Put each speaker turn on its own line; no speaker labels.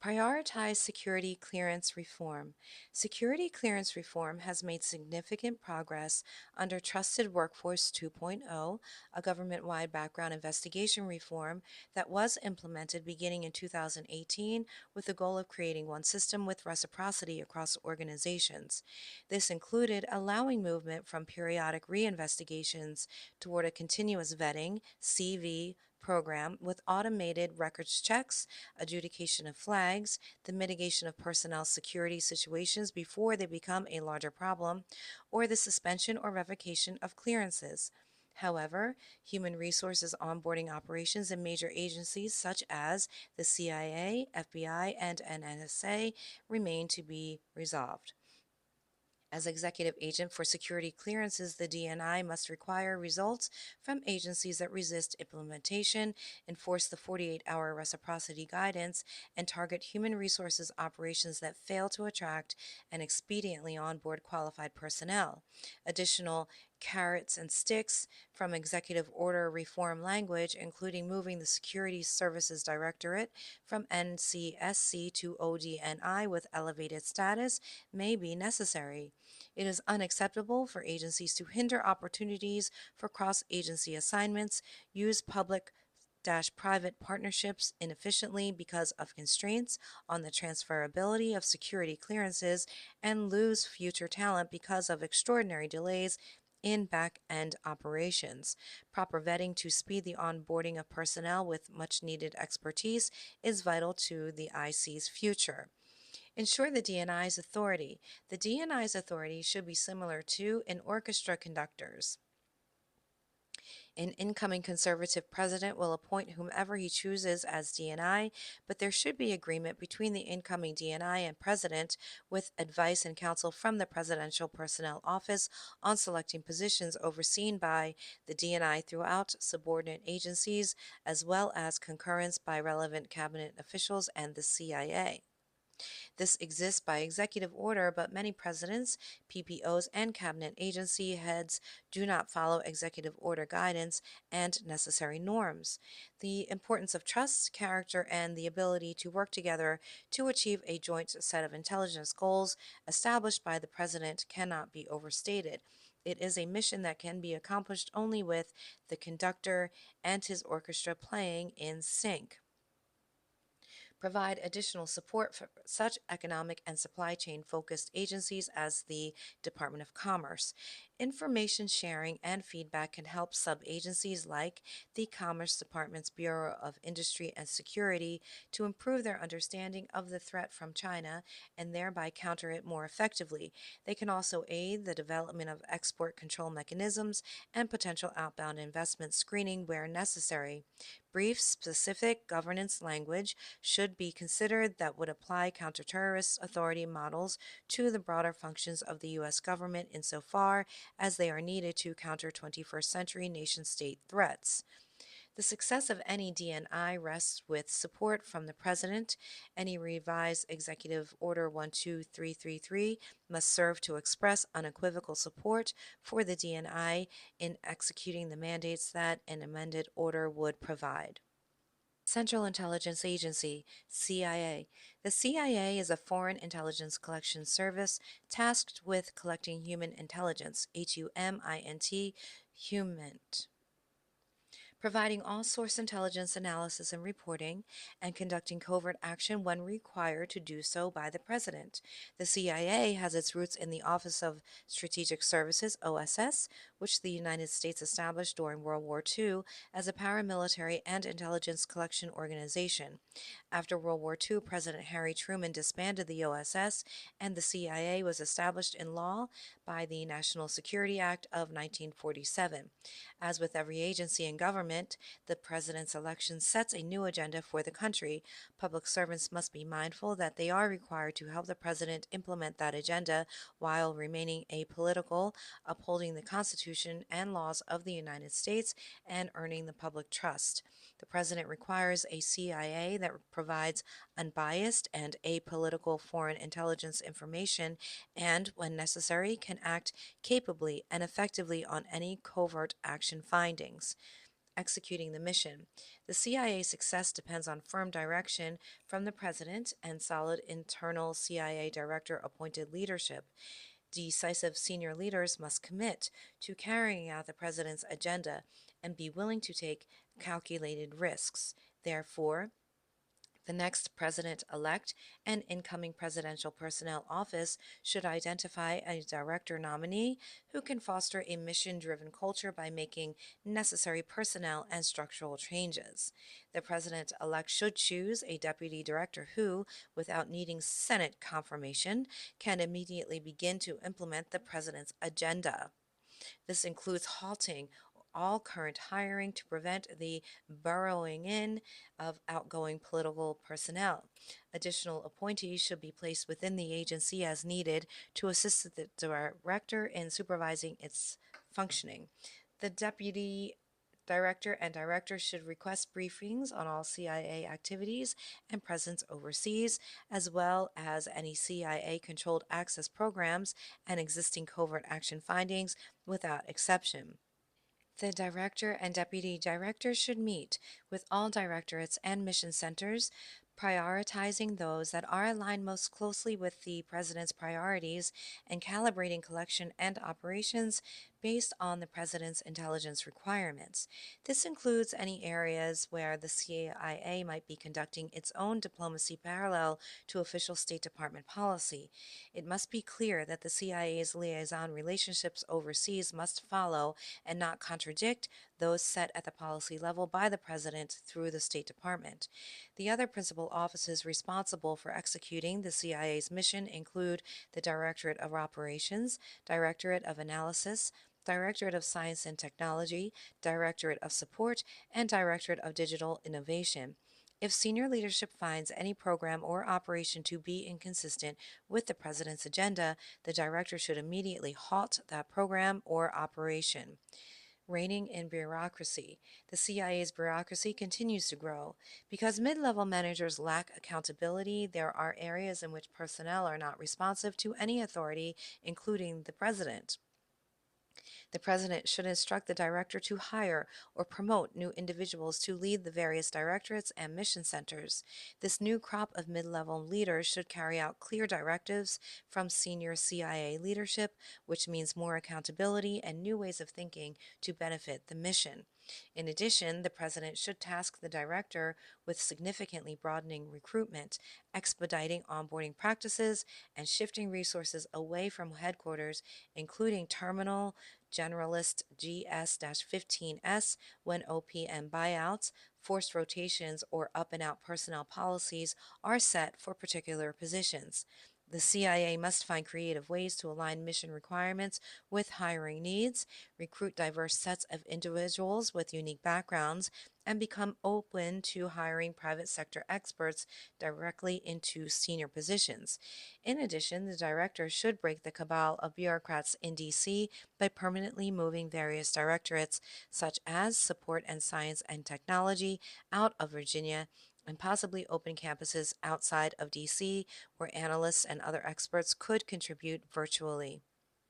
Prioritize security clearance reform. Security clearance reform has made significant progress under Trusted Workforce 2.0, a government wide background investigation reform that was implemented beginning in 2018 with the goal of creating one system with reciprocity across organizations. This included allowing movement from periodic reinvestigations toward a continuous vetting CV program with automated records checks, adjudication of flags, the mitigation of personnel security situations before they become a larger problem, or the suspension or revocation of clearances. However, human resources onboarding operations in major agencies such as the CIA, FBI, and NSA remain to be resolved. As executive agent for security clearances, the DNI must require results from agencies that resist implementation, enforce the 48-hour reciprocity guidance, and target human resources operations that fail to attract and expediently onboard qualified personnel. Additional carrots and sticks from executive order reform language, including moving the Security Services Directorate from NCSC to ODNI with elevated status, may be necessary. It is unacceptable for agencies to hinder opportunities for cross-agency assignments, use public-private partnerships inefficiently because of constraints on the transferability of security clearances, and lose future talent because of extraordinary delays in back-end operations. Proper vetting to speed the onboarding of personnel with much-needed expertise is vital to the IC's future. Ensure the DNI's authority. The DNI's authority should be similar to an orchestra conductor's. An incoming conservative president will appoint whomever he chooses as DNI, but there should be agreement between the incoming DNI and president with advice and counsel from the Presidential Personnel Office on selecting positions overseen by the DNI throughout subordinate agencies, as well as concurrence by relevant cabinet officials and the CIA. This exists by executive order, but many presidents, PPOs, and cabinet agency heads do not follow executive order guidance and necessary norms. The importance of trust, character, and the ability to work together to achieve a joint set of intelligence goals established by the president cannot be overstated. It is a mission that can be accomplished only with the conductor and his orchestra playing in sync. Provide additional support for such economic and supply chain focused agencies as the Department of Commerce. Information sharing and feedback can help sub-agencies like the Commerce Department's Bureau of Industry and Security to improve their understanding of the threat from China and thereby counter it more effectively. They can also aid the development of export control mechanisms and potential outbound investment screening where necessary. Brief, specific governance language should be considered that would apply counterterrorist authority models to the broader functions of the U.S. government insofar as they are needed to counter 21st century nation-state threats. The success of any DNI rests with support from the President. Any revised Executive Order 12333 must serve to express unequivocal support for the DNI in executing the mandates that an amended order would provide. Central Intelligence Agency, CIA. The CIA is a foreign intelligence collection service tasked with collecting human intelligence, HUMINT, HUMINT, providing all source intelligence analysis and reporting, and conducting covert action when required to do so by the President. The CIA has its roots in the Office of Strategic Services, OSS, which the United States established during World War II as a paramilitary and intelligence collection organization. After World War II, President Harry Truman disbanded the OSS, and the CIA was established in law by the National Security Act of 1947. As with every agency in government, the president's election sets a new agenda for the country. Public servants must be mindful that they are required to help the president implement that agenda while remaining apolitical, upholding the Constitution and laws of the United States, and earning the public trust. The president requires a CIA that provides unbiased and apolitical foreign intelligence information and, when necessary, can act capably and effectively on any covert action findings. executing the mission. The CIA's success depends on firm direction from the president and solid internal CIA director appointed leadership. Decisive senior leaders must commit to carrying out the president's agenda and be willing to take calculated risks. Therefore, the next president elect and incoming presidential personnel office should identify a director nominee who can foster a mission driven culture by making necessary personnel and structural changes. The president elect should choose a deputy director who, without needing Senate confirmation, can immediately begin to implement the president's agenda. This includes halting all current hiring to prevent the burrowing in of outgoing political personnel. Additional appointees should be placed within the agency as needed to assist the director in supervising its functioning. The deputy director and director should request briefings on all CIA activities and presence overseas, as well as any CIA controlled access programs and existing covert action findings without exception. The director and deputy director should meet with all directorates and mission centers, prioritizing those that are aligned most closely with the president's priorities and calibrating collection and operations based on the president's intelligence requirements. This includes any areas where the CIA might be conducting its own diplomacy parallel to official State Department policy. It must be clear that the CIA's liaison relationships overseas must follow and not contradict those set at the policy level by the President through the State Department. The other principal offices responsible for executing the CIA's mission include the Directorate of Operations, Directorate of Analysis, Directorate of Science and Technology, Directorate of Support, and Directorate of Digital Innovation. If senior leadership finds any program or operation to be inconsistent with the President's agenda, the director should immediately halt that program or operation. Reigning in bureaucracy. The CIA's bureaucracy continues to grow. Because mid level managers lack accountability, there are areas in which personnel are not responsive to any authority, including the President. The president should instruct the director to hire or promote new individuals to lead the various directorates and mission centers. This new crop of mid level leaders should carry out clear directives from senior CIA leadership, which means more accountability and new ways of thinking to benefit the mission. In addition, the president should task the director with significantly broadening recruitment, expediting onboarding practices, and shifting resources away from headquarters, including terminal generalist GS-15S when OPM buyouts, forced rotations, or up-and-out personnel policies are set for particular positions. The CIA must find creative ways to align mission requirements with hiring needs, recruit diverse sets of individuals with unique backgrounds, and become open to hiring private sector experts directly into senior positions. In addition, the director should break the cabal of bureaucrats in DC by permanently moving various directorates, such as Support and Science and Technology, out of Virginia and possibly open campuses outside of DC where analysts and other experts could contribute virtually.